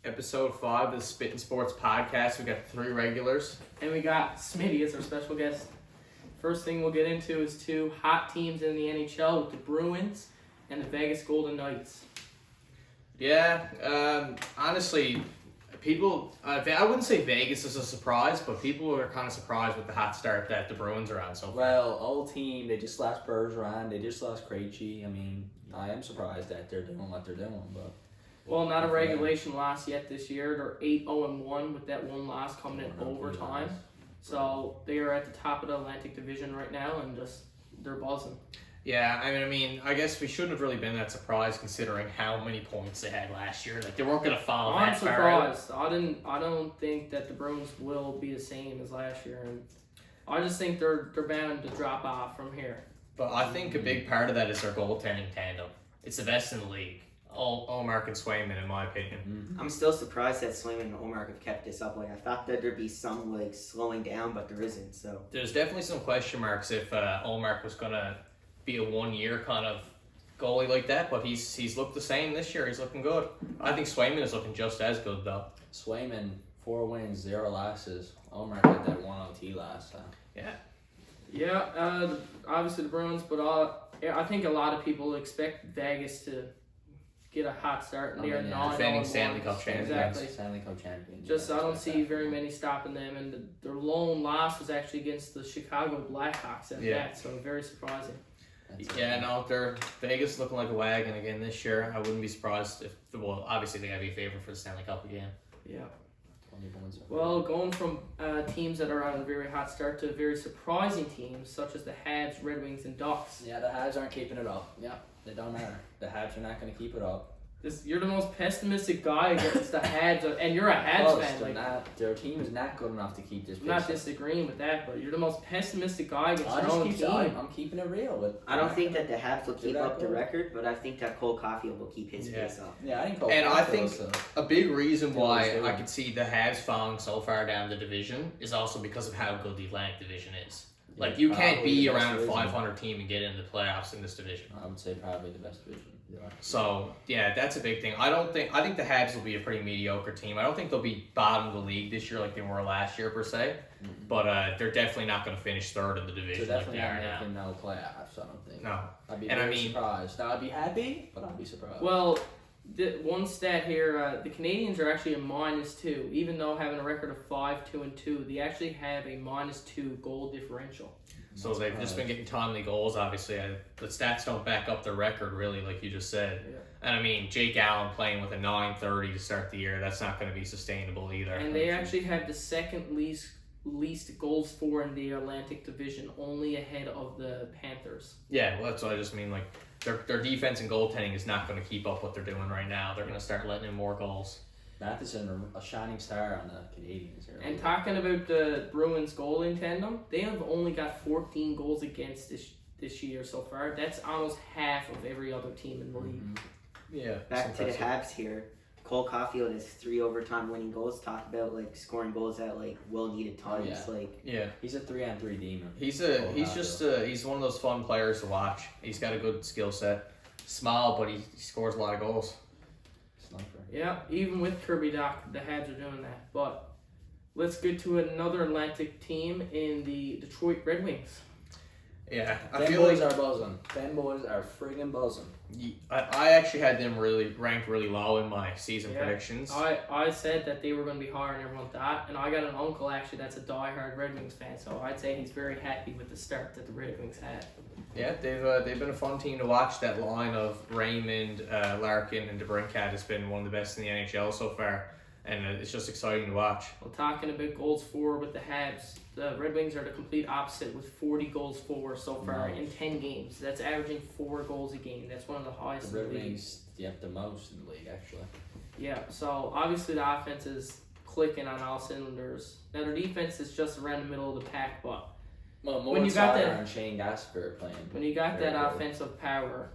Episode 5 of the Spittin Sports podcast. We got 3 regulars. And we got Smitty as our special guest. First thing we'll get into is 2 hot teams in the NHL with the Bruins and the Vegas Golden Knights. Yeah, honestly, people, I wouldn't say Vegas is a surprise, but people are kind of surprised with the hot start that the Bruins are on so far. Well, old team, they just lost Bergeron, they just lost Krejci. I mean, I am surprised that they're doing what they're doing, but... Well, not a regulation loss yet this year. They're 8-0-1 with that one loss coming in overtime. So they are at the top of the Atlantic Division right now and they're buzzing. Yeah, I mean, I guess we shouldn't have really been that surprised considering how many points they had last year. Like, they weren't going to follow I'm that far out. surprised. I don't think that the Bruins will be the same as last year. And I just think they're bound to drop off from here. But I think a big part of that is their goaltending tandem. It's the best in the league. Allmark and Swayman, in my opinion. Mm-hmm. I'm still surprised that Swayman and Allmark have kept this up. Like, I thought that there'd be some slowing down, but there isn't. So there's definitely some question marks if Allmark was gonna be a 1-year kind of goalie like that, but he's looked the same this year. He's looking good. I think Swayman is looking just as good though. Swayman, 4 wins, 0 losses. Allmark had that 1 OT last time. Yeah. Yeah, obviously the Bruins, but I think a lot of people expect Vegas to get a hot start, and they are not defending Stanley Cup champions. Exactly. Stanley Cup champions. Just I don't see very many stopping them, and their lone loss was actually against the Chicago Blackhawks at that, so very surprising. Yeah, no, they're Vegas looking like a wagon again this year. I wouldn't be surprised if, well, obviously they gotta be a favorite for the Stanley Cup again. Yeah. Well, going from teams that are on a very hot start to very surprising teams such as the Habs, Red Wings, and Ducks. Yeah, the Habs aren't keeping it up. Yeah, they don't matter. The Habs are not going to keep it up. You're the most pessimistic guy against the Habs, and you're a Habs fan. Their team is not good enough to keep this. I'm not disagreeing with that, but you're the most pessimistic guy against your own team. I'm keeping it real. I don't think that the Habs will keep up the record, but I think that Cole Caulfield will keep his pace up. Yeah, I think Cole and Caulfield I think a big reason why I could see the Habs falling so far down the division is also because of how good the Atlantic Division is. Like, you can't be around a 500 team and get into the playoffs in this division. I would say probably the best division. Yeah. So, yeah, that's a big thing. I think the Habs will be a pretty mediocre team. I don't think they'll be bottom of the league this year like they were last year, per se. Mm-hmm. But they're definitely not going to finish third in the division like they are now. No playoffs, I don't think. No. I'd be surprised. Now, I'd be happy, but I'd be surprised. Well, one stat here, the Canadians are actually a -2. Even though having a record of 5-2-2, they actually have a -2 goal differential. So they've just been getting timely goals, obviously. The stats don't back up their record, really, like you just said. Yeah. And, I mean, Jake Allen playing with a .930 to start the year, that's not going to be sustainable either. And they actually have the second least goals for in the Atlantic Division, only ahead of the Panthers. Yeah, well, that's what I just mean. Like, their defense and goaltending is not going to keep up what they're doing right now. They're going to start letting in more goals. Matheson, a shining star on the Canadians here. And talking about the Bruins goalie tandem, they have only got 14 goals against this year so far. That's almost half of every other team in the league. Mm-hmm. Yeah. Back to the Habs here. Cole Caulfield has 3 overtime winning goals. Talk about scoring goals at well needed times. He's a 3-on-3 demon. He's one of those fun players to watch. He's got a good skill set. Small, but he scores a lot of goals. Yeah, even with Kirby Dach, the Habs are doing that. But let's get to another Atlantic team in the Detroit Red Wings. Yeah, Them boys are buzzing. Them boys are friggin' buzzing. I actually had them ranked really low in my season predictions. I said that they were going to be higher than everyone thought, and I got an uncle actually that's a diehard Red Wings fan, so I'd say he's very happy with the start that the Red Wings had. Yeah, they've been a fun team to watch. That line of Raymond, Larkin, and DeBrincat has been one of the best in the NHL so far, and it's just exciting to watch. Well, talking about goals for with the Habs, the Red Wings are the complete opposite with 40 goals for so far in 10 games. That's averaging 4 goals a game. That's one of the highest the in the league. Red Wings, the most in the league, actually. Yeah, so obviously the offense is clicking on all cylinders. Now their defense is just around the middle of the pack, but when you got that and Shane Gasper playing. When you got that offensive power,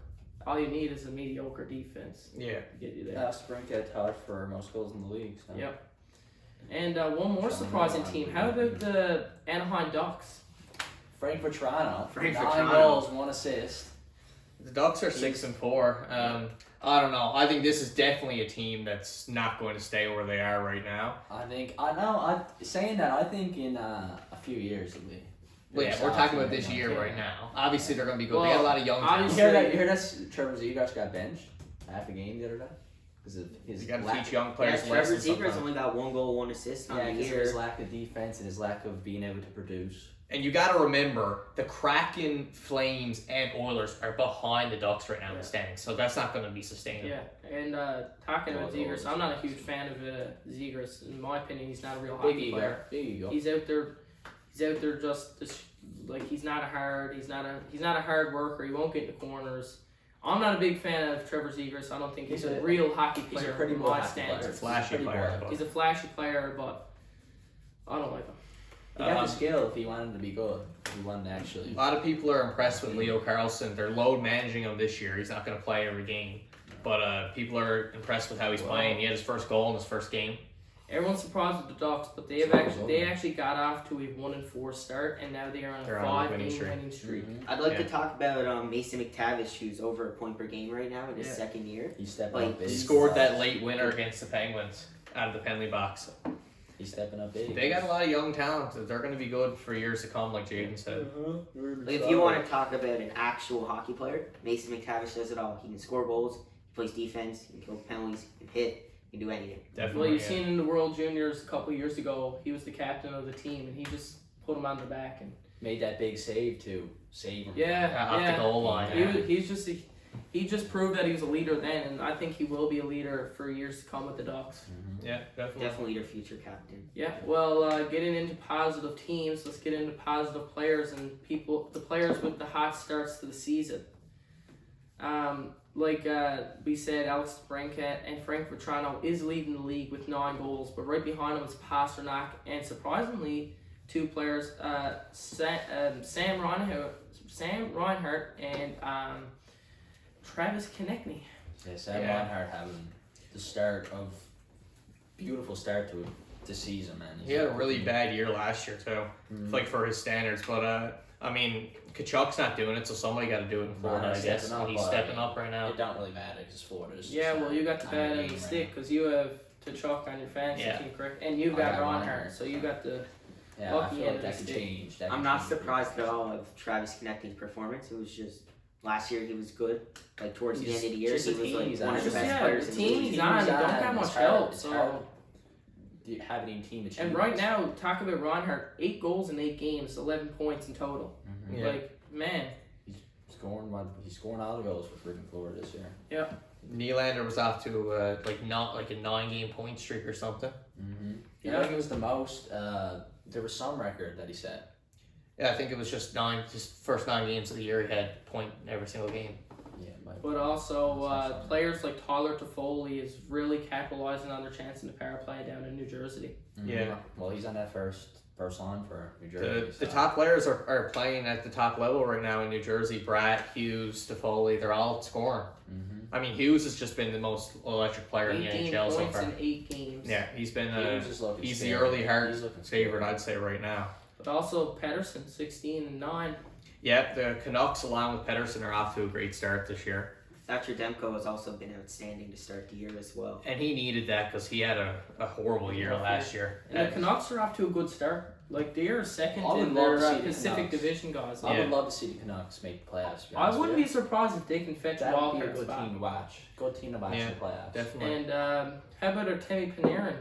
all you need is a mediocre defense. Yeah. To get you there. DeBrincat tied for most goals in the league. So. Yep. And one more surprising team. How about the Anaheim Ducks? Frankfurt Toronto. Frankfurt 9 Toronto. goals, 1 assist. The Ducks are 6-4. I don't know. I think this is definitely a team that's not going to stay where they are right now. Saying that, I think in a few years it'll be. Well, yeah, we're talking about this year right now. Obviously, they're going to be good. They got a lot of young talent. You hear that Trevor Zegras got benched half a game the other day? Because of his You got to lack teach young players Trevor lessons. Zegras only got 1 goal, 1 assist on the because of year. his lack of defense and his lack of being able to produce. And you got to remember, the Kraken, Flames, and Oilers are behind the Ducks right now in the standings, so that's not going to be sustainable. Yeah, and talking about Zegras, I'm not a huge fan of Zegras. In my opinion, he's not a real hockey player. Big ego. He's out there just like he's not a hard worker. He won't get in the corners. I'm not a big fan of Trevor Zegras. I don't think he's a real hockey player. He's a pretty by good my hockey player. standards. He's a flashy player. He's a flashy player, but I don't like him. He got the skill if he wanted to be good. He wanted to actually. A lot of people are impressed with Leo Carlson. They're load managing him this year. He's not going to play every game. But people are impressed with how he's playing. He had his first goal in his first game. Everyone's surprised with the Ducks, but they actually got off to a 1-4 start, and now they are on a 5-game winning streak. I'd like to talk about Mason McTavish, who's over a point per game right now in his second year. He's stepping up big. He scored that late winner against the Penguins out of the penalty box. He's stepping up big. They got a lot of young talent. They're going to be good for years to come, like Jaden said. If you want to talk about an actual hockey player, Mason McTavish does it all. He can score goals, he plays defense, he can kill penalties, he can hit, he can do anything. Definitely. Well, you've seen in the World Juniors a couple years ago, he was the captain of the team, and he just put him on the back and made that big save to save him. Off the goal line. He just proved that he was a leader then, and I think he will be a leader for years to come with the Ducks. Yeah, Definitely their future captain. Yeah, well, getting into positive teams, let's get into positive players and the players with the hot starts to the season. Like we said, Alex DeBrincat and Frank Vetrano is leading the league with 9 goals, but right behind him is Pasternak, and surprisingly, 2 players, Sam Reinhart and Travis Konechny. Yeah, Sam Reinhart having the beautiful start to the season, man. He had a really bad year last year too, like for his standards. But I mean, Kachuk's not doing it, so somebody got to do it in Florida, I guess. He's stepping up right now. It don't really matter because Florida's. Yeah, well, you got the bad end of the stick because you have Kachuk on your fantasy team, correct? And you've got Reinhart, so you got the. Yeah, I feel like that could change. I'm not surprised at all of Travis Konechny's performance. It was just last year he was good. Like towards the end of the year, he was like one of the best players in the league. He's on. He don't have much help, so. Having a team achieve. And right now, talk about Reinhart, 8 goals in 8 games, 11 points in total. Yeah. Like, man. He's scoring all the goals for freaking Florida this year. Yeah. Nylander was off to not like a 9-game point streak or something. I think it was the most. There was some record that he set. Yeah, I think it was just first 9 games of the year he had a point in every single game. Yeah, but also players like Tyler Toffoli is really capitalizing on their chance in the power play down in New Jersey. Yeah. Well, he's on that first line for New Jersey. The top players are playing at the top level right now in New Jersey. Bratt, Hughes, Toffoli, they're all scoring. I mean, Hughes has just been the most electric player in the NHL so far. 18 points in 8 games. Yeah, he's been he's the scary. early heart favorite, I'd say, right now. But also Pettersson, 16-9. Yeah, the Canucks along with Pettersson are off to a great start this year. Thatcher Demko has also been outstanding to start the year as well. And he needed that because he had a horrible year last year. And the Canucks are off to a good start. Like, they are second in their Pacific Division, guys. I would love to see the Canucks make the playoffs. I wouldn't be surprised if they can fetch a wild card spot. That would be a good team to watch. Good team to watch in the playoffs. Definitely. And how about Artemi Panarin?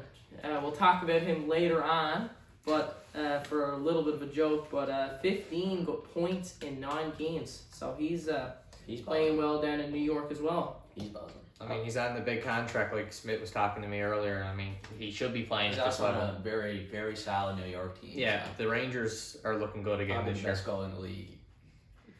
We'll talk about him later on, but for a little bit of a joke, but 15 points in 9 games. So he's playing well down in New York as well. He's buzzing. I mean, he's on the big contract like Smith was talking to me earlier. I mean, he should be playing He's at this also level. on a very, very solid New York team. Yeah, the Rangers are looking good again this year. Best goal in the league.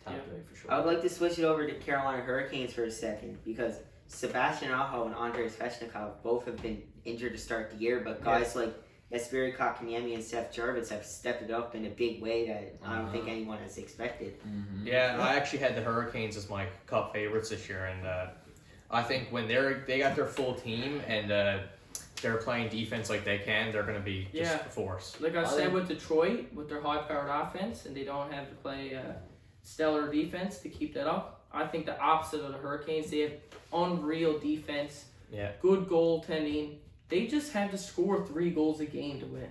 Top 3 for sure. I would like to switch it over to Carolina Hurricanes for a second because Sebastian Aho and Andrei Svechnikov both have been injured to start the year, but guys like Jesperi Kotkaniemi and Seth Jarvis have stepped it up in a big way that I don't think anyone has expected. Yeah, I actually had the Hurricanes as my cup favorites this year, and I think when they got their full team and they're playing defense like they can, they're going to be just a force. Like I said with Detroit, with their high-powered offense, and they don't have to play stellar defense to keep that up. I think the opposite of the Hurricanes. They have unreal defense. Yeah. Good goaltending. They just have to score 3 goals a game to win.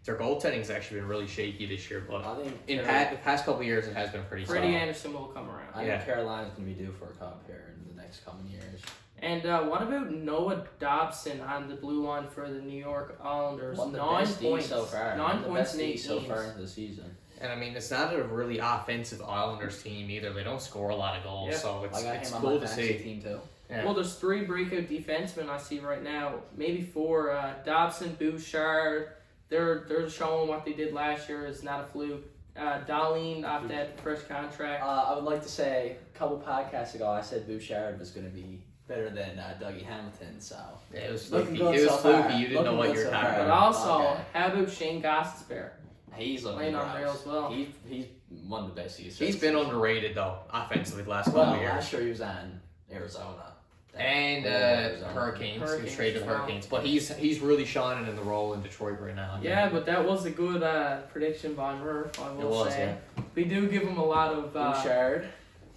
Their goaltending's actually been really shaky this year, but I think in the past couple of years, it has been pretty Freddie solid. Anderson will come around. I think Carolina's going to be due for a cup here in the next coming years. And what about Noah Dobson on the blue line for the New York Islanders? One of the 9 best points. so far. 9 points in 8 games. so far into the season. And I mean, it's not a really offensive Islanders team either. They don't score a lot of goals, Yeah. so I got it's him on cool my to fantasy see. team too. Yeah. Well, there's 3 breakout defensemen I see right now. Maybe 4. Dobson, Bouchard. They're showing what they did last year is not a fluke. Darlene off that first contract. I would like to say a couple podcasts ago I said Bouchard was going to be better than Dougie Hamilton. So Yeah, it was Looking fluky. good It was so fluky. far. You didn't know Looking what good you were so talking far. But about. also, okay. how about Shane Gostisbehere? he's looking Playing on gross. rail as well. He's one of the best he's Been underrated though, offensively the last couple Well, of years. last year he was on Arizona. And Arizona. Hurricanes. He was Hurricanes traded to as well. Hurricanes, but he's really shining in the role in Detroit right now. Yeah, but that was a good prediction by Murph, I will It was, say. yeah. We do give him a lot of Bouchard.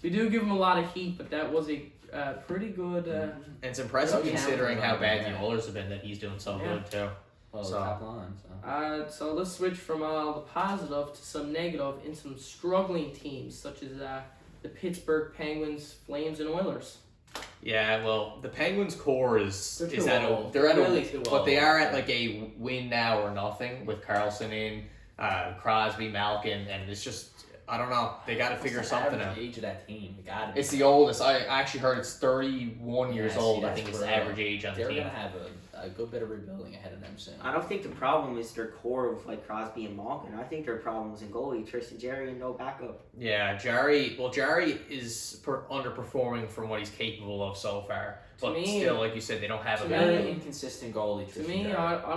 we do give him a lot of heat, but that was a pretty good. And it's impressive Dougie considering how Hamilton's bad on the Oilers have been that he's doing so Yeah. good too. Well, So- top line. So. So let's switch from the positive to some negative in some struggling teams such as the Pittsburgh Penguins, Flames, and Oilers. Yeah, well, the Penguins' core is They're too at old. they're at Really too but they old. are at like a win now or nothing with Carlson in, Crosby, Malkin, and it's just I don't know. They got to figure What's the something average out. age of that team. You got It's the oldest. I actually heard it's 31 years Yeah, see, old. I that's think it's the brutal. average age on the They're team. gonna have a good bit of rebuilding ahead of them soon. I don't think the problem is their core of like Crosby and Malkin. I think their problem is in goalie Tristan Jarry and no backup. Yeah, Jarry. Well, Jarry is underperforming from what he's capable of so far. But me- still, like you said, they don't have a to backup. Very inconsistent goalie. To Tristan me, Jarry. I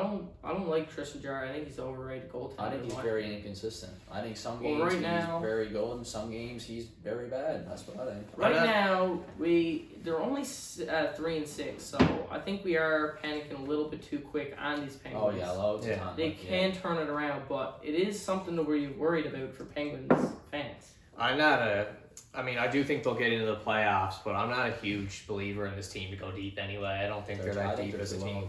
don't like Tristan Jarry. I think he's an overrated goaltender. I think he's in my very opinion. inconsistent. I think some Well, games right he's now- very good, and some games he's very bad. That's what I think. Right I'm not- now, they're only 3 and 6, so I think we are panicking a little bit too quick on these Oh Penguins. yeah, loads Yeah. of time. They Like, can turn it around, but it is something to be worried about for Penguins fans. I'm not a. I mean, I do think they'll get into the playoffs, but I'm not a huge believer in this team to go deep anyway. I don't think they're I that think deep they're as a too team. low.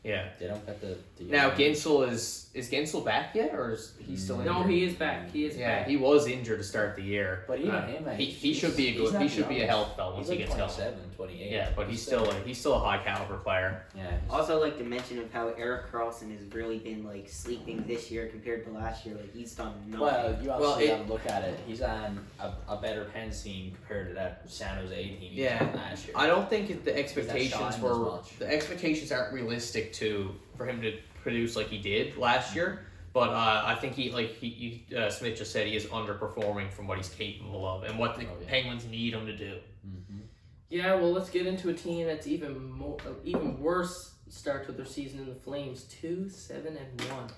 Yeah. They don't get the Now Ginsel is Ginsel back yet, or is he still injured? No, he is back. He is Yeah, back. he was injured to start the year. But even Uh, him, he should be a he's good. not He should be a young. health belt once He's he like gets going. 27, 28. Yeah, but he's still a high caliber player. Yeah. Also, like to mention of how Eric Carlson has really been like sleeping this year compared to last year. Like he's done nothing. Well, you Well, obviously got to look at it. He's on a better Pens team compared to that San Jose team he was Yeah. on last year. I don't think the shine expectations as were much. the expectations aren't realistic for him to produce like he did last year. But I think Smith just said he is underperforming from what he's capable of and what the Penguins need him to do. Mm-hmm. Yeah, well, let's get into a team that's even worse start to their season in the Flames. 2-7-1.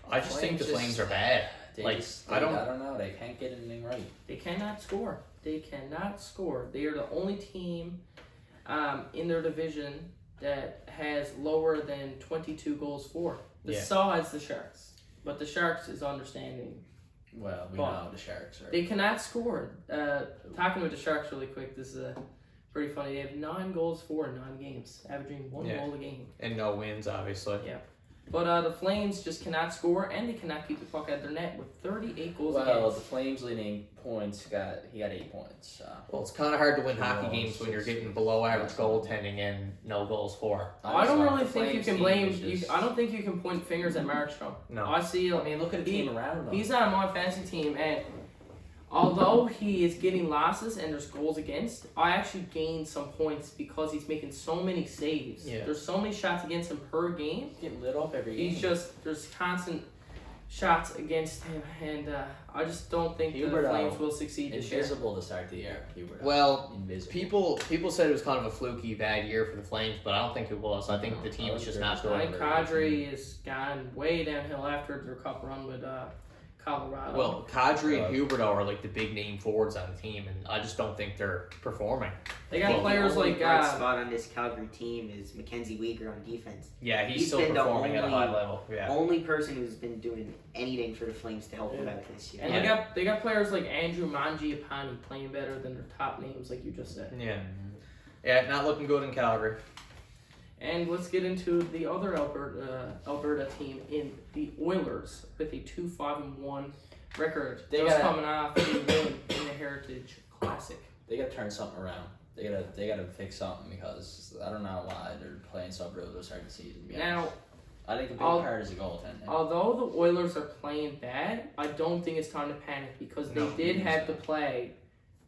I just think the Flames Flames just- are bad. They Like, just, I don't- know. They can't get anything right. They cannot score. They are the only team in their division that has lower than 22 goals for. Besides the Sharks. But the Sharks is understanding. Well, we Well, know how the Sharks are. They cannot score. Talking with the Sharks really quick, this is pretty funny. They have 9 goals for in 9 games, averaging 1 goal a game. And no wins, obviously. Yeah. But the Flames just cannot score, and they cannot keep the puck out of their net with 38 goals Well, against. the Flames leading points he got 8 points. So. Well, it's kind of hard to win Two hockey goals, games when you're 6 getting below average goaltending and no goals for. I don't really The think you Flames can team blame. is just- I don't think you can point fingers at Markstrom. No. I see. I mean, look at the team around them. He's on my fantasy team, and although he is getting losses and there's goals against, I actually gained some points because he's making so many saves. Yeah. There's so many shots against him per game. He's getting lit up every game. There's constant shots against him, and I just don't think Huberdeau, the Flames will succeed this year. invisible to start the year. Huberdeau. Well, invisible. people said it was kind of a fluky bad year for the Flames, but I don't think it was. I think the team is just not I good. think Kadri has gone way downhill after their cup run with Colorado. Well, Kadri and Huberto are like the big name forwards on the team, and I just don't think they're performing. they got players the only like bright spot on this Calgary team is Mackenzie Weegar on defense. Yeah, he's He's still been the performing at a only- high level. Yeah. Only person who's been doing anything for the Flames to help them Yeah. out this year. and they got players like Andrew Mangiapane playing better than their top names, like you just said. Yeah. Yeah, not looking good in Calgary. And let's get into the other Alberta team in the Oilers with a 2-5-1 record. They Just gotta- coming off a win in the Heritage Classic. They gotta turn something around. They gotta fix something because I don't know why they're playing so brutal to start the season. to be Now, honest. I think the big I'll- part is the goaltending. although the Oilers are playing bad, I don't think it's time to panic because they No, did have to play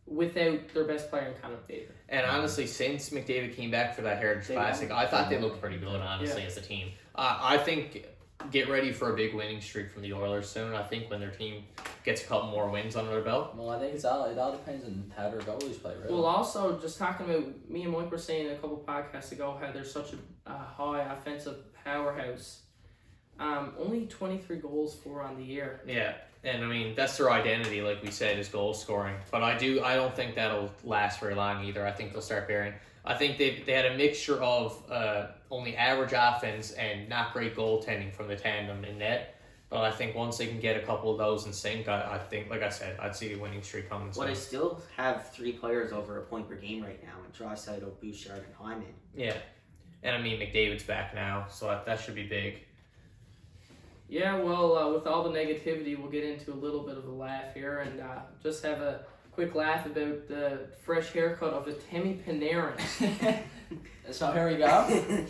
without their best player in Connor McDavid. And honestly, since McDavid came back for that Heritage They Classic, won. I thought they looked pretty good, honestly, as a team. I think get ready for a big winning streak from the Oilers soon. I think when their team gets a couple more wins under their belt. Well, I think it all depends on how their goalies play, really. Well, also, just talking about, me and Mike were saying a couple podcasts ago how they're such a high offensive powerhouse. Only 23 goals for on the year. Yeah, and I mean that's their identity, like we said, is goal scoring. But I don't think that'll last very long either. I think they'll start bearing. I think they had a mixture of only average offense and not great goaltending from the tandem in net. But I think once they can get a couple of those in sync, I think, like I said, I'd see the winning streak coming Well, they soon. still have 3 players over a point per game right now, in Draisaitl, Bouchard, and Hyman. Yeah, and I mean McDavid's back now, so that should be big. Yeah, well, with all the negativity, we'll get into a little bit of a laugh here and just have a quick laugh about the fresh haircut of Temi Panarin. So here we go.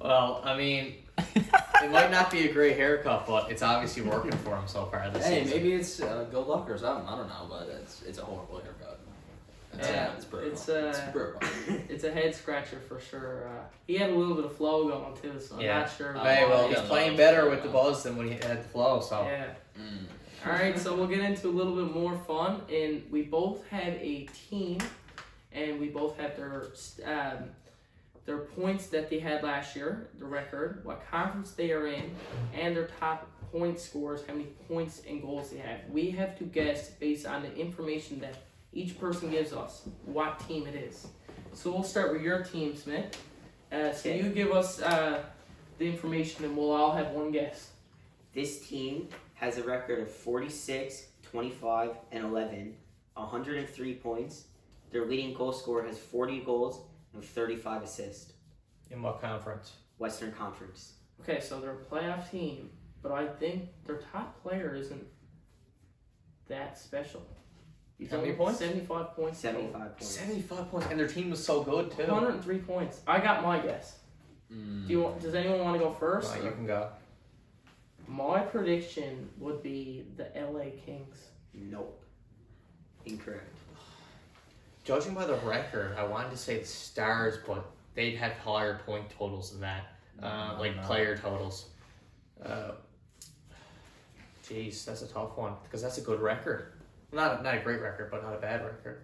Well, I mean, it might not be a great haircut, but it's obviously working for him so far this Hey, season. maybe it's good luck or something. I don't know, but it's a horrible haircut. It's brutal. It's brutal. It's a head scratcher for sure. He had a little bit of flow going too, so I'm not sure. Hey, well, he's Yeah, playing no, better no. with the buzz than when he had the flow, so. Yeah. Mm. All right, so we'll get into a little bit more fun, and we both have a team, and we both have their points that they had last year, the record, what conference they are in, and their top point scores, how many points and goals they have. We have to guess based on the information that each person gives us what team it is. So we'll start with your team, Smith. So you give us the information, and we'll all have one guess. This team has a record of 46, 25, and 11, 103 points. Their leading goal scorer has 40 goals and 35 assists. In what conference? Western Conference. Okay, so they're a playoff team, but I think their top player isn't that special. He's How many only points? 75 points. 75 points. 75 points, and their team was so good, too. 103 points. I got my guess. Does anyone want to go first? Right, you can go. My prediction would be the LA Kings. Nope. Incorrect. Judging by the record, I wanted to say the Stars, but they'd have higher point totals than that. Player totals. Jeez, that's a tough one, because that's a good record. Not a great record, but not a bad record.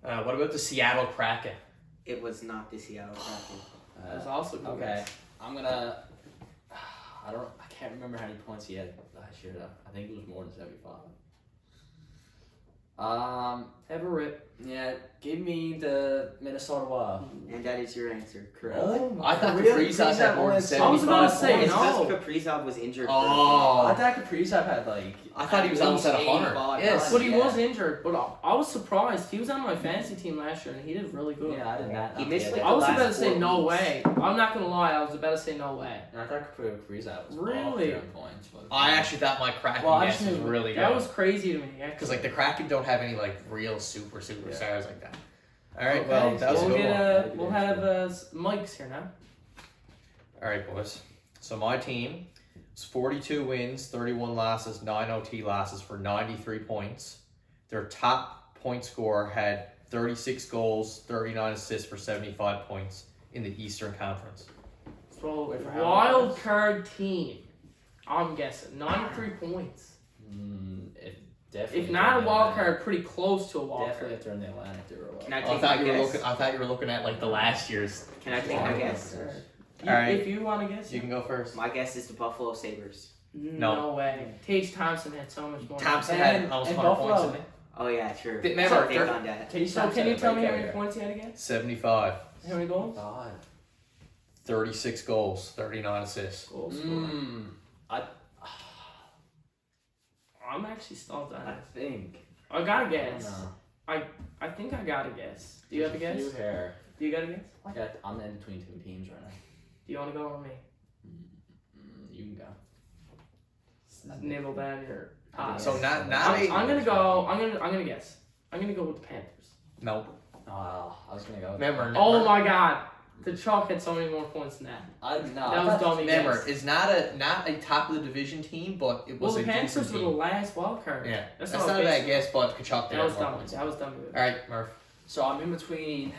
What about the Seattle Kraken? It was not the Seattle Kraken. That was also a good Okay, guess. I'm gonna. I can't remember how many points he had last year though. I think it was more than 75. Have a rip. Yeah, give me the Minnesota Wild. And that is your answer. Correct. I thought Really? Kaprizov had more than Kaprizov 75 I was about to say, points. no. Because Kaprizov was injured. Oh. I thought Kaprizov had like. I thought he was almost at 100. 85. Yes. But he Yeah. was injured. But I was surprised. He was on my fantasy team last year, and he did really good. Yeah, I did not. He missed, like, I was the about to last say 4 no weeks. way. I'm not gonna lie. I was about to say no way. And I thought Kaprizov was Really? off 10 points. But I actually thought my Kraken Well, I guess just was knew really That good. was crazy to me. Because like the Kraken don't have any like real superstars like that. All right, Okay, well that was a We'll good one. get we'll have mics here now. All right, boys. So my team was 42 wins, 31 losses, 9 OT losses for 93 points. Their top point scorer had 36 goals, 39 assists for 75 points in the Eastern Conference. So Wait, for how wild long? card team. I'm guessing 93 points. it definitely. If not a wild card, pretty close to a wild Definitely card. if they're in the Atlantic, they were a wild. Can I I take thought my you were guess? looking. I thought you were looking at like the last year's. Can I take my guess? All right. If you want to guess, You can go first. My guess is the Buffalo Sabres. No way. Tage Thompson had so much more. Thompson And- had almost and 100 points Buffalo. in it. Oh yeah, true. Remember, I'll take they're- on that. So can you tell me how many points he had again? 75. How many goals? God. 36 goals, 39 assists. Goals. I'm actually stumped on I it. think. I got a I don't guess. know. I think I got a guess. Do you have a guess? New hair. Do you got a guess? I'm in between two teams right now. Do you want to go with me? You can go. Nibble down your. So not I'm gonna go. I'm gonna guess. I'm gonna go with the Panthers. Nope. Oh, I was gonna go. Remember, Oh my God, the Chalk had so many more points than that. That was dummy. Remember, guess. it's not a top of the division team, but it was Well, the a Panthers decent were the team. last wild card. Yeah, That's not not a a bad bad guess, but Kachuk did That was have more dumb. points. That was dumb. All right, Murph. So I'm in between.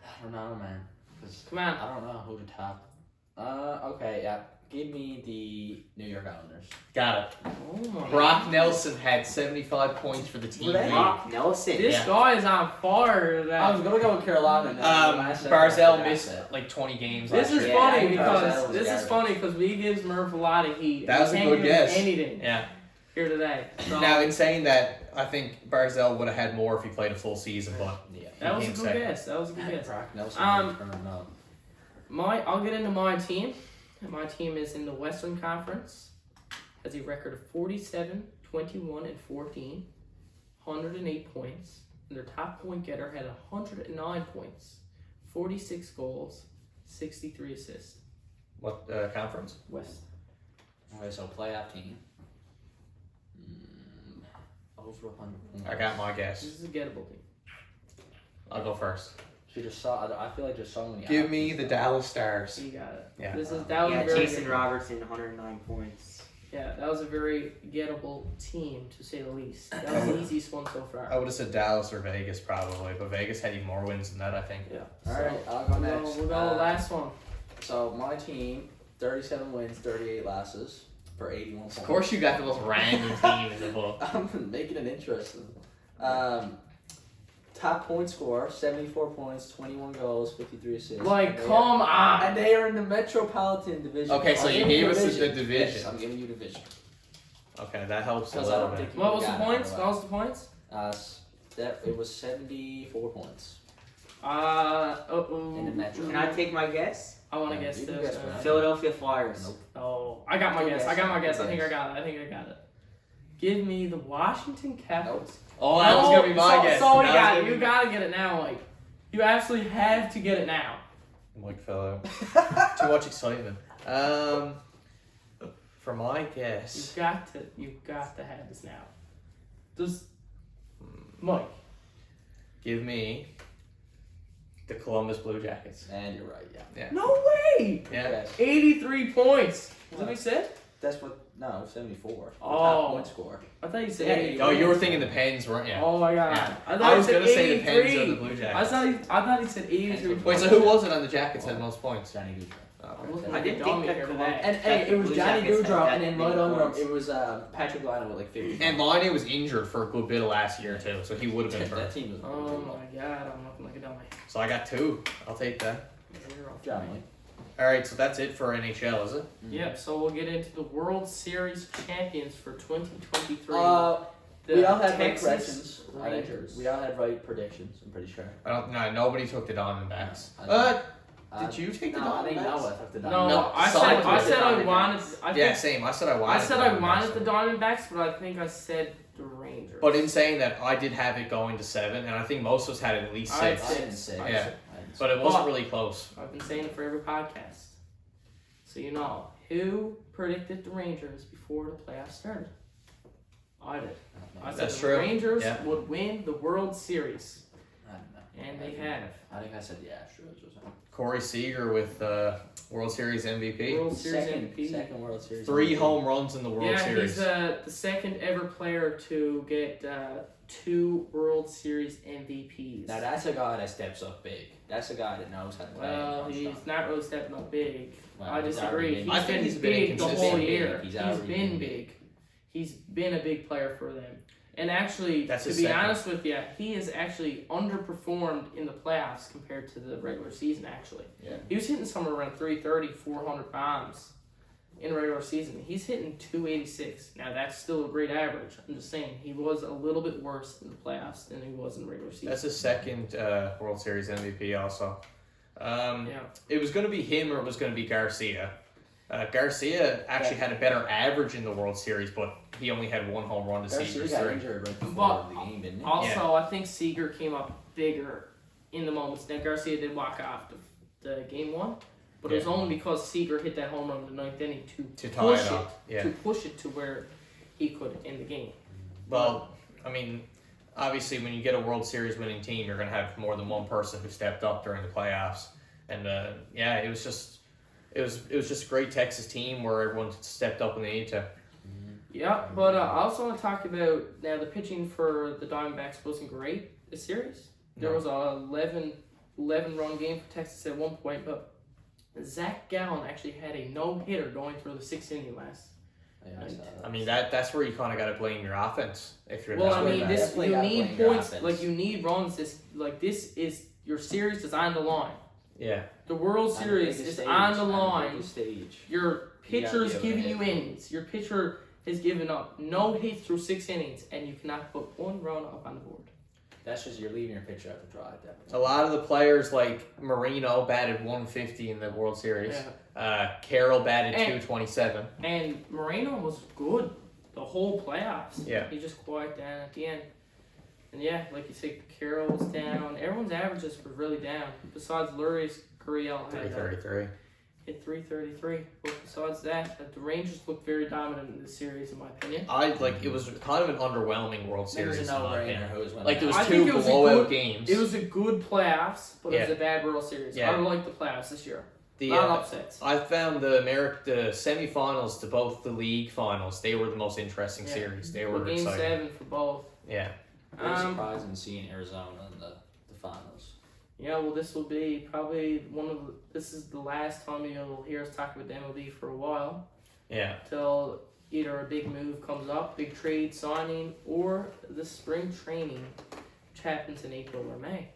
I don't know, man. 'Cause Come on. I don't know who to top. Okay, yeah. Give me the New York Islanders. Got it. Oh my Brock God. Nelson had 75 points for the team. Really? lead. Brock Nelson. This Yeah. guy is on fire today. I was gonna go with Carolina. and then when I said that, I Barzell forgot missed that. like 20 games. This last is year. Yeah, funny I think because Barzell was this is garbage. funny because we gives Murph a lot of heat. That was a We good can't give him guess. Anything Yeah. here today. So, Now, in saying that, I think Barzell would have had more if he played a full season, but Yeah. that was a came good second. guess. That was a good guess. Brock Nelson. Um, up. I'll get into my team. My team is in the Western Conference. Has a record of 47, 21, and 14. 108 points. And their top point getter had 109 points. 46 goals. 63 assists. what conference? West. Okay, so playoff team. Over 100 points. I got my guess. This is a gettable team. I'll go first. She just saw. I feel like there's so many. Give me options the now. Dallas Stars. You got it. Yeah. That was Yeah, a very Jason good- Robertson, 109 points. Yeah, that was a very gettable team to say the least. That was the easiest one so far. I would have said Dallas or Vegas probably, but Vegas had even more wins than that, I think. Yeah. All right, I'll go next. We'll go the last one. So my team, 37 wins, 38 losses for 81 points. Of course, you got the most random team in the book. I'm making it interesting. Top point scorer, 74 points, 21 goals, 53 assists. Like, And they come are, on. and they are in the Metropolitan Division. Okay, so I'm you giving gave us the Yes, division. I'm giving you division. Okay, that helps a Because I little don't bit. think you What was the got it points? right What was the points? It was 74 points in the Metro. Can I take my guess? I want to Yeah, guess you can this. guess, man. Philadelphia Flyers. Nope. Oh, I got my Good guess. guess. I got my guess. I Good think I guess. got it. I think I got it. Give me the Washington Capitals. Oh, that was gonna be my guess. So That was you gonna be- gotta get it now, Mike. You absolutely have to get it now. Mike fell out. Too much excitement. For my guess, You've got to have this now. Just Mike. give me the Columbus Blue Jackets. And you're right, yeah. No way! Yeah. Yes. 83 points. Is that what you said? That's what, no, 74. Oh. Top point score. I thought you said Yeah, 83. Oh, you were thinking the Pens, weren't you? Oh my god. Yeah. I thought I he was said gonna say the Pens or 83. the Blue I Jackets. thought he said 83 Wait, points. so who was it on the Jackets had most points? Johnny Gaudreau. I'm looking Okay. like I didn't a think dummy that here Columbus- today. And hey, it was Blue Johnny Jackets had Gaudreau, that and then many right under him, points. it was Patrick Lionel with like 50. And Lonnie was injured for a good bit of last year too, so he would have been that first. team was Oh my god, I'm looking like a dummy. So I got 2. I'll take that. You're off Johnny. me. All right, so that's it for NHL, is it? Yep, so we'll get into the World Series champions for 2023. The We all had right Texas predictions. I think Rangers. we all had right predictions, I'm pretty sure. I don't. No, nobody took the Diamondbacks. No, Did you take the No, I think Diamondbacks? Noah took the No, Diamondbacks. I Solid said I predictions. wanted. I Yeah, think, same. I said I wanted. I said the I wanted Diamondbacks. the Diamondbacks, but I think I said the Rangers. But in saying that, I did have it going to 7, and I think most of us had at least I had 6. I didn't say. Yeah. I didn't say. But it wasn't But- really close. I've been saying it for every podcast. So you know who predicted the Rangers before the playoffs started? I did. I said That's the true. Rangers Yeah. would win the World Series, I don't know. and they have. I think I said the Astros or something. Corey Seager with World Series MVP. World Series Second, MVP. second World Series. 3 MVP. home runs in the World Yeah, Series. he's the second ever player to get 2 World Series MVPs. Now that's a guy that steps up big. That's a guy that knows how to play. Well, in he's crunch time. not really stepping up big. Well, I he's disagree. already He's been- I think been he's been big the inconsistent. whole He's been year. big. He's He's already been been big. He's been a big player for them. And actually, That's to his be second. honest with you, he has actually underperformed in the playoffs compared to the regular season, actually. Yeah. He was hitting somewhere around 330, 400 bombs in the regular season. He's hitting 286. Now, that's still a great average. I'm just saying, he was a little bit worse in the playoffs than he was in the regular season. That's his second World Series MVP also. Yeah. It was going to be him or it was going to be Garcia. Garcia actually had a better average in the World Series, but he only had one home run to Garcia Seager's got three. injured right before But the game, didn't he? also, I think Seager came up bigger in the moments. Now, Garcia did walk off the game one, but it was Yeah. only because Seager hit that home run in the ninth inning To to tie push it up. Yeah. to push it to where he could end the game. Well, I mean, obviously, when you get a World Series winning team, you're going to have more than one person who stepped up during the playoffs. And it was just a great Texas team where everyone stepped up when they needed to. Yeah, but I also want to talk about now the pitching for the Diamondbacks wasn't great this series. There No. was a 11 run game for Texas at one point, but Zach Gallen actually had a no hitter going through the sixth inning last. Yeah, I saw that. I mean, that's where you kind of got to blame your offense if you're Well, that I way. mean, this Definitely you gotta need blame your points, offense. like you need runs. This is your series is on the line. Yeah. The World On the Series biggest is stage, on the on line. biggest stage. Your You gotta pitcher's be able to giving hit. you innings. Your pitcher has given up no hits through 6 innings, and you cannot put one run up on the board. That's just you're leaving your pitcher at the dry at that point. A lot of the players, like Marino, batted 150 in the World Series. Carroll batted And- 227. And Moreno was good the whole playoffs. Yeah. He just quiet down at the end. And yeah, like you said, Carroll was down. Everyone's averages were really down. Besides Lurie's, Gurriel had 333. hit 333. But besides that, the Rangers looked very dominant in this series, in my opinion. It was kind of an underwhelming World It Series. was in a my no-brainer opinion. who was winning. Like, there was I two think it was a blowout good- games. It was a good playoffs, but it was Yeah. a bad World Series. Yeah. I like the playoffs this year. The, Not upsets. I found the semifinals to both the league finals. They were the most interesting Yeah. series. They Well, were game exciting. 7 for both. Yeah. Very surprising seeing Arizona in the finals. Yeah, well, this will be probably this is the last time you'll hear us talk about the MLB for a while. Yeah. Till either a big move comes up, big trade signing, or the spring training, which happens in April or May.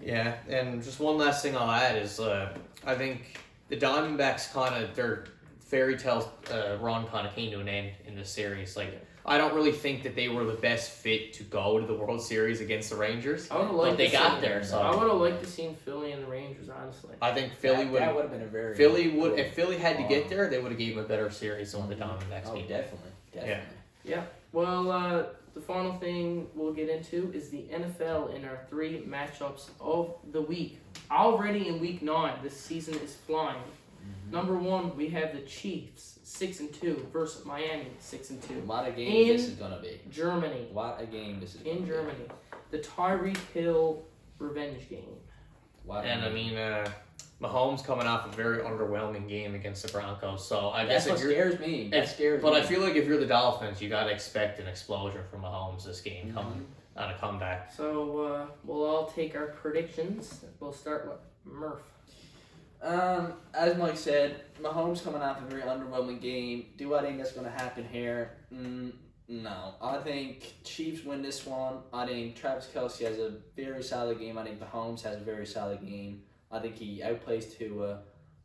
Yeah, and just one last thing I'll add is I think the Diamondbacks their fairy tale run kind of came to an end in this series. Like, I don't really think that they were the best fit to go to the World Series against the Rangers. I would have But liked they to got see- there, so I would have liked to seen Philly and the Rangers, honestly. I think Philly That would would have been a very if cool- Philly had to get there, they would have gave them a better series than what the Diamondbacks Oh, did. definitely. Well, the final thing we'll get into is the NFL in our 3 matchups of the week. Already in week 9, this season is flying. Number 1, we have the Chiefs 6-2 versus Miami 6-2. What a game In this is gonna be. Germany. What a game this is gonna In be. Germany. The Tyreek Hill revenge game. What a And I game. mean, Mahomes coming off a very underwhelming game against the Broncos. So I That's guess what if you're scares me. That scares But me. I feel like if you're the Dolphins, you got to expect an explosion from Mahomes this game coming on a comeback. So we'll all take our predictions. We'll start with Murph. As Mike said, Mahomes coming off a very underwhelming game. Do I think that's going to happen here? No. I think Chiefs win this one. I think Travis Kelce has a very solid game. I think Mahomes has a very solid game. I think he outplays Tua.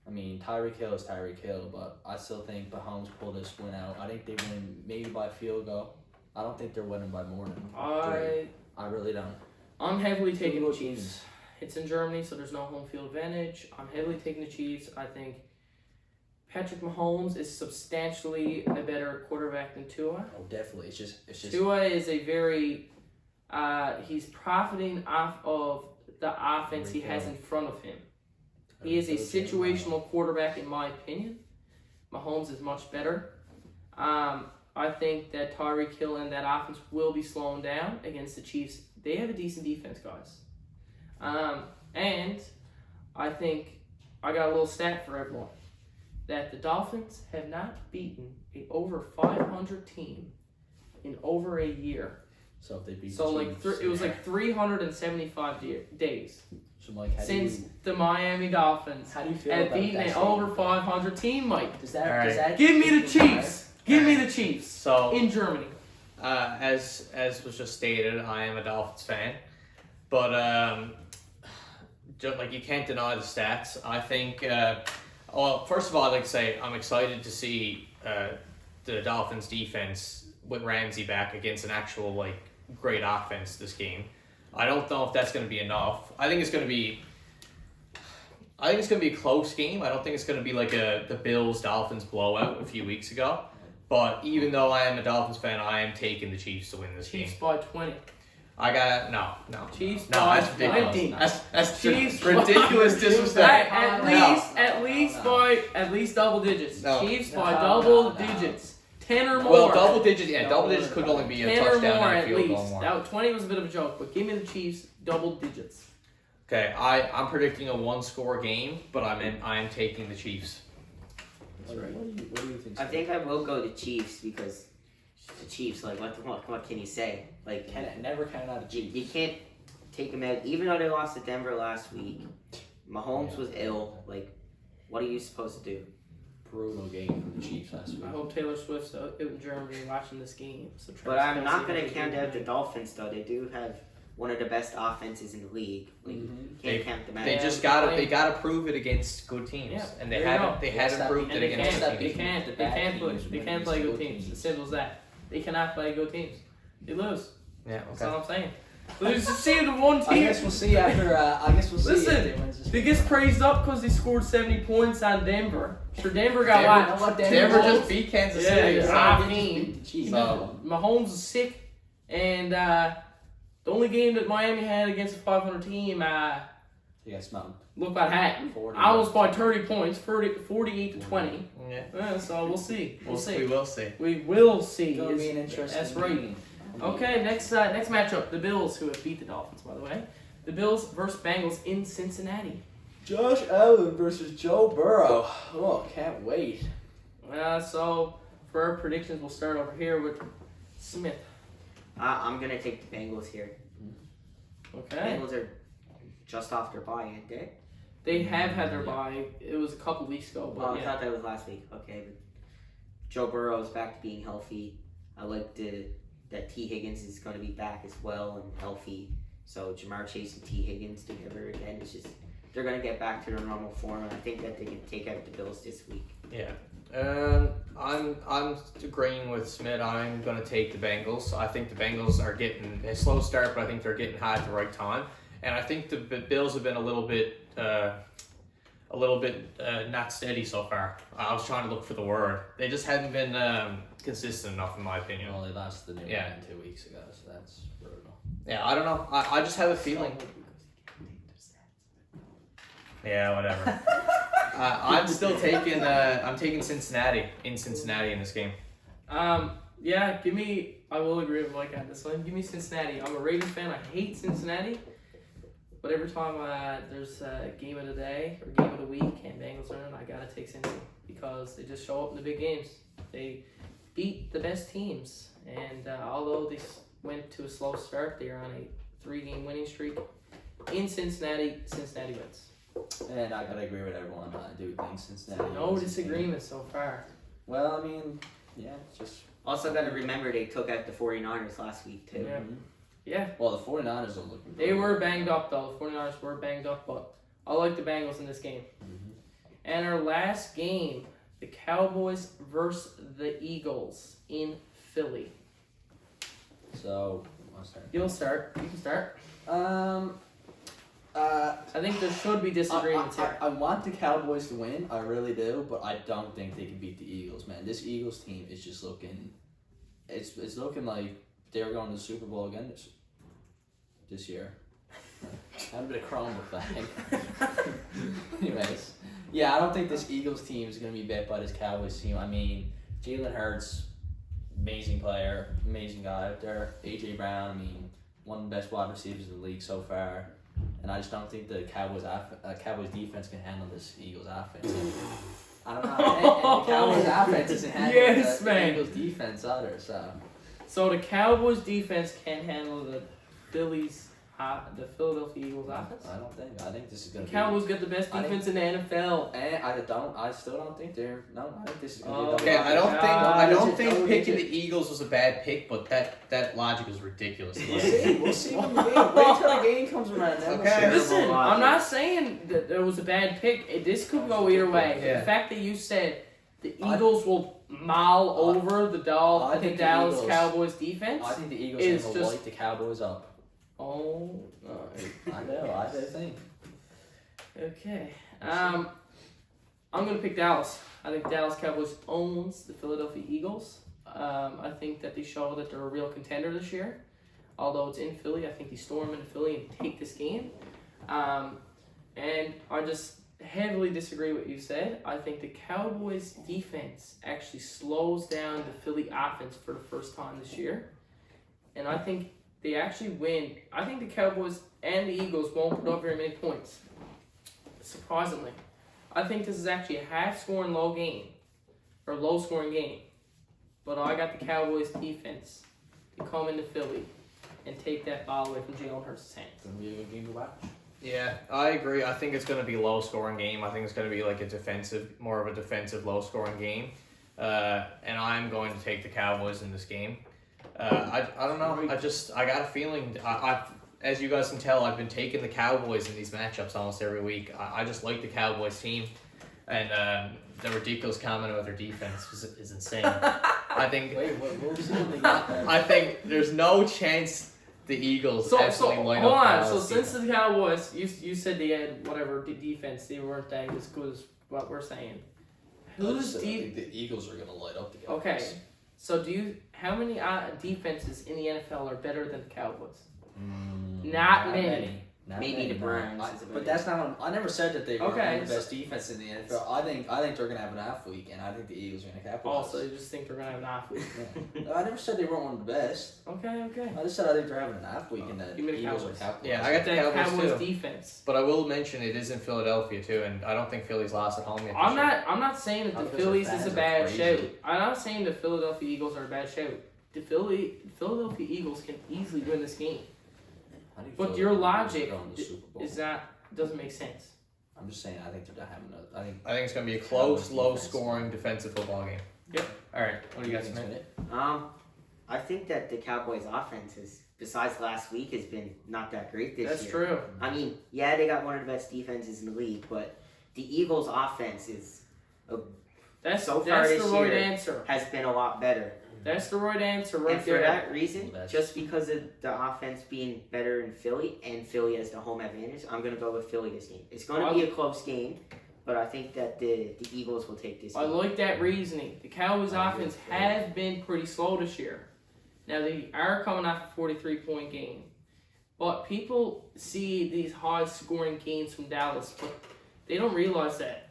I mean, Tyreek Hill is Tyreek Hill, but I still think Mahomes pull this win out. I think they win maybe by field goal. I don't think they're winning by more than 3. I really don't. I'm heavily taking the good Chiefs. teams. It's in Germany, so there's no home field advantage. I'm heavily taking the Chiefs. I think Patrick Mahomes is substantially a better quarterback than Tua. Oh, definitely. It's just. Tua is a very he's profiting off of the offense he has in front of him. He is a situational quarterback, in my opinion. Mahomes is much better. I think that Tyreek Hill and that offense will be slowing down against the Chiefs. They have a decent defense, guys. And I think I got a little stat for everyone. That the Dolphins have not beaten a over 500 team in over a year. So if they beat So the like Chiefs, it was like 375 days So Mike, since the Miami Dolphins how do you feel have about beaten that an statement? over 500 team, Mike. Does that? All right. Does that? Give me the Chiefs. Give me the Chiefs So in Germany. as was just stated, I am a Dolphins fan, but just like you can't deny the stats. I think. Well, first of all, I'd like to say I'm excited to see the Dolphins defense with Ramsey back against an actual like great offense this game. I don't know if that's going to be enough. I think it's going to be a close game. I don't think it's going to be like the Bills-Dolphins blowout a few weeks ago. But even though I am a Dolphins fan, I am taking the Chiefs to win this game. Chiefs by 20. I got no. Chiefs No, by that's ridiculous. 20. That's Chiefs ridiculous disrespect. At least double digits. No. Chiefs by double digits. 10 or more. Well, double digits. Yeah, double digits could only be a 10 or touchdown more and a at field goal least. more. Now 20 was a bit of a joke, but give me the Chiefs double digits. Okay, I'm predicting a one-score game, but I am taking the Chiefs. That's right. What do you think? I think I will go to Chiefs because the Chiefs. Like, what can you say? Like, Never count out a Chiefs. you can't take them out. Even though they lost to Denver last week, Mahomes was ill. Like, what are you supposed to do? Brutal game from the Chiefs last week. I hope Taylor Swift's out in Germany watching this game. So But Travis I'm not Kelce going to has a count good out the night. Dolphins, though. They do have one of the best offenses in the league. Like, you can't count them out. They Yeah, just but they gotta prove it against good teams, Yeah, and they there you haven't go. they Yes, haven't that- proved And it they against can't, good they teams. can't, The they bad can't teams play. They win can't against play the good good teams. teams. As simple as that. They cannot play good teams. They lose. Yeah, That's okay. all I'm saying. Lose to see the one I team. guess we'll see after. I guess we'll see. Listen, if they win this They week. get praised up because they scored 70 points on Denver. Sure, Denver got Denver- what? what, Denver Mahomes- just beat Kansas Yeah, City. yeah. so- Ah, They just mean. beat the Chiefs. So- Mahomes is sick, and the only game that Miami had against a 500 team, You guys smell look what happened. 40. I was by 30 points, 48 to 20. Yeah, So we'll see. We'll we see. will see. We will see. It's gonna be an It's- interesting That's right. game. Okay, next matchup, the Bills, who have beat the Dolphins, by the way. The Bills versus Bengals in Cincinnati. Josh Allen versus Joe Burrow. Oh, can't wait. So for our predictions, we'll start over here with Smith. I'm going to take the Bengals here. Okay. Bengals are just off their bye, ain't they? They have had their Yeah. bye. It was a couple weeks ago, Well, but I yeah. thought that was last week. Okay, but Joe Burrow is back to being healthy. I like that T. Higgins is going to be back as well and healthy. So Jamar Chase and T. Higgins together again. It's just they're going to get back to their normal form, and I think that they can take out the Bills this week. Yeah. I'm agreeing with Smith. I'm going to take the Bengals. I think the Bengals are getting a slow start, but I think they're getting hot at the right time. And I think the Bills have been a little bit not steady so far. I was trying to look for the word. They just haven't been consistent enough, in my opinion. Well, they lost the New Yeah. England 2 weeks ago, so that's brutal. Yeah, I don't know. I just have a feeling. Yeah, whatever. I'm still taking. I'm taking Cincinnati in this game. Yeah, give me. I will agree with Mike on this one. Give me Cincinnati. I'm a Ravens fan. I hate Cincinnati, but every time there's a game of the day or game of the week and Bengals are in, I gotta take Cincy because they just show up in the big games. They beat the best teams, and although they went to a slow start, they are on a 3-game winning streak in Cincinnati. Cincinnati wins. And I gotta agree with everyone. I do think Cincinnati. No wins this game. disagreement so far. Well, I mean, yeah, it's just. Also, got to remember they took out the 49ers last week too. Yeah. Mhm. Yeah. Well, the 49ers are looking. They were banged up though. The 49ers were banged up, but I like the Bengals in this game. Mhm. And our last game, the Cowboys versus the Eagles in Philly. So, I'll start. You'll start. You can start. I I think there should be disagreements here. I want the Cowboys to win. I really do, but I don't think they can beat the Eagles, man. This Eagles team is just looking. It's looking like they're going to the Super Bowl again this year. I'm a bit of Chromebook thing. Anyways, yeah, I don't think this Eagles team is going to be beat by this Cowboys team. I mean, Jalen Hurts, amazing player, amazing guy out there. AJ Brown, I mean, one of the best wide receivers in the league so far. And I just don't think the Cowboys defense can handle this Eagles offense. I don't know. And the Cowboys offense isn't handling Yes, the man. Eagles defense either. So So the Cowboys defense can't handle the Phillies the Philadelphia Eagles offense? I don't think. I think this is The going to Cowboys got the best defense in the NFL. And I still don't think they're. No, I think this is going to Oh, be. Okay, I don't think double picking digit. the Eagles was a bad pick, but that logic is ridiculous. We'll see. We'll see when the game. Wait till the game comes around. Then Okay. we'll see. Listen, logic. I'm not saying that it was a bad pick. This could go either way. Yeah. The fact that you said the Eagles will maul over the Dallas Eagles- Cowboys defense. I think the Eagles It's are going to just- light the Cowboys up. Oh, I know. I do think. okay. I'm gonna pick Dallas. I think Dallas Cowboys owns the Philadelphia Eagles. I think that they show that they're a real contender this year. Although it's in Philly, I think they storm into Philly and take this game. And I just heavily disagree with what you said. I think the Cowboys defense actually slows down the Philly offense for the first time this year. And I think they actually win. I think the Cowboys and the Eagles won't put up very many points. Surprisingly. I think this is actually a half-scoring low-scoring game. But I got the Cowboys defense to come into Philly and take that ball away from Jalen Hurts' hands. It's going to be a good game to watch. Yeah, I agree. I think it's going to be a low-scoring game. I think it's going to be like more of a defensive, low-scoring game. And I'm going to take the Cowboys in this game. I don't know. I got a feeling. As you guys can tell, I've been taking the Cowboys in these matchups almost every week. I just like the Cowboys team, and the ridiculous comment about their defense is insane. I think. Wait, we'll see when they got there. I think there's no chance the Eagles absolutely line hold up. on. So Dallas since defense. the Cowboys, you said they had whatever defense, they weren't that as good as what we're saying. Who's I deep? think the Eagles are going to light up the Cowboys. Okay. So how many defenses in the NFL are better than the Cowboys? Not many. Not Maybe many, the no. Browns I- is a but better- that's not. I never said that they were Okay, the best defense in the NFL. I think they're gonna have an off week, and I think the Eagles are gonna capitalize. Also, you just think they're gonna have an off week. Yeah. I never said they weren't one of the best. Okay. I just said I think they're having an off week, and the Give me the Eagles Cowboys. are capitalizing. Yeah, I got the That Cowboys too. defense. But I will mention it is in Philadelphia too, and I don't think Philly's lost at home yet. I'm not saying that the Because Phillies their is a fans are bad crazy. shout. I'm not saying the Philadelphia Eagles are a bad shout. The Philadelphia Eagles can easily win this game. I think But your Philadelphia logic are going to the Super Bowl. is that doesn't make sense. I'm just saying. I think they're not having a. I think it's going to be a close, low-scoring defensive football game. Yep. All right. What do you guys think? think? I think that the Cowboys' offense is, besides last week, has been not that great this That's year. true. I mean, yeah, they got one of the best defenses in the league, but the Eagles' offense That's So far the this right year- answer. has been a lot better. That's the right answer right And for there. that reason, That's- just because of the offense being better in Philly and Philly has the home advantage, I'm going to go with Philly this game. It's going to be a close game, but I think that the Eagles will take this I game. like that reasoning. The Cowboys' I agree offense with that. has been pretty slow this year. Now they are coming off a 43-point game, but people see these high-scoring games from Dallas, but they don't realize that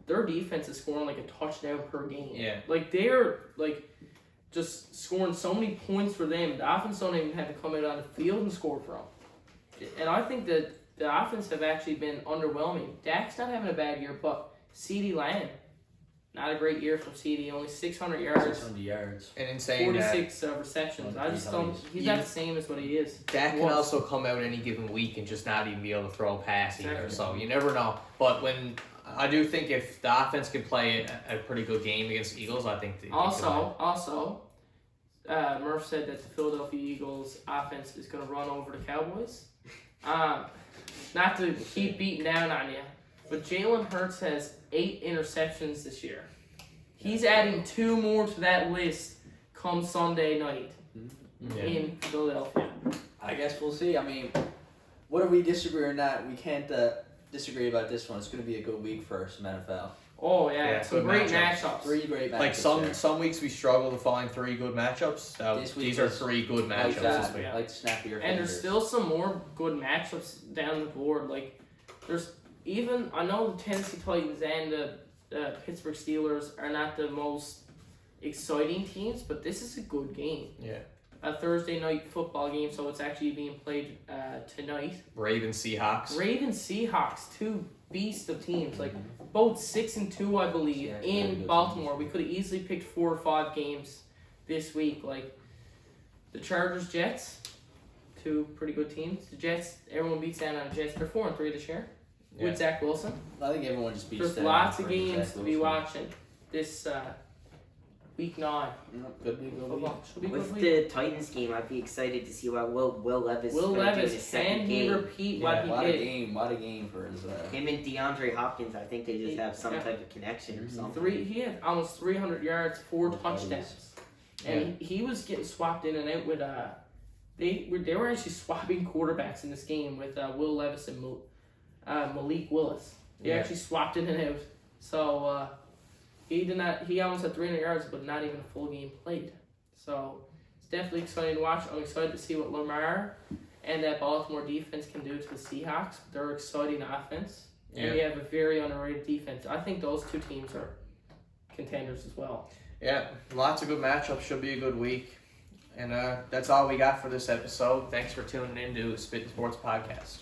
their defense is scoring like a touchdown per game. Yeah. Like they're just scoring so many points for them. The offense don't even have to come out on the field and score for them. And I think that the offense have actually been underwhelming. Dak's not having a bad year, but CeeDee Lamb, not a great year from CeeDee. Only 600 yards, 600 yards. And in saying that, 46 receptions. I just don't. He's Yeah. not the same as what he is. Dak can Was. also come out any given week and just not even be able to throw a pass either. Exactly. So you never know. But I do think if the offense can play a pretty good game against the Eagles, I think. Also, Murph said that the Philadelphia Eagles offense is going to run over the Cowboys. Not to keep beating down on you, but Jalen Hurts has 8 interceptions this year. He's adding 2 more to that list come Sunday night in Philadelphia. I guess we'll see. I mean, whether we disagree or not, we can't disagree about this one. It's going to be a good week for some NFL. Oh yeah, Yeah, some good great matchups. matchups. 3 great matchups. Like there. some weeks we struggle to find 3 good matchups. This week These are was 3 good matchups Like that, this week. like snap of your And there's fingers. still some more good matchups down the board. Like, there's even, I know the Tennessee Titans and the Pittsburgh Steelers are not the most exciting teams, but this is a good game. Yeah. A Thursday night football game, so it's actually being played tonight. Ravens, Seahawks. Ravens, Seahawks, 2 beasts of teams. Like, both 6-2, I believe, Yeah, very in good Baltimore. We could have easily picked 4 or 5 games this week. Like, the Chargers, Jets, two pretty good teams. The Jets, everyone beats down on the Jets. They're 4-3 this year with Zach Wilson. I think everyone just beats There's down lots for of games Zach to be Wilson. watching this week 9. Could be a good week. Football. Should be a With good week. the Titans game, I'd be excited to see what Will Levis Will is gonna do in his Levis, second can he game. repeat what What he a did? game! What a game for his. Him and DeAndre Hopkins, I think they just have some Yeah. type of connection or something. He had almost 300 yards, 4 Four touchdowns, and he was getting swapped in and out with they were actually swapping quarterbacks in this game with Will Levis and Malik Willis. They actually swapped in and out. So he almost had 300 yards, but not even a full game played. So it's definitely exciting to watch. I'm excited to see what Lamar and that Baltimore defense can do to the Seahawks. They're exciting offense. And we have a very underrated defense. I think those two teams are contenders as well. Yeah, lots of good matchups. Should be a good week. And that's all we got for this episode. Thanks for tuning in to the Spittin Sports Podcast.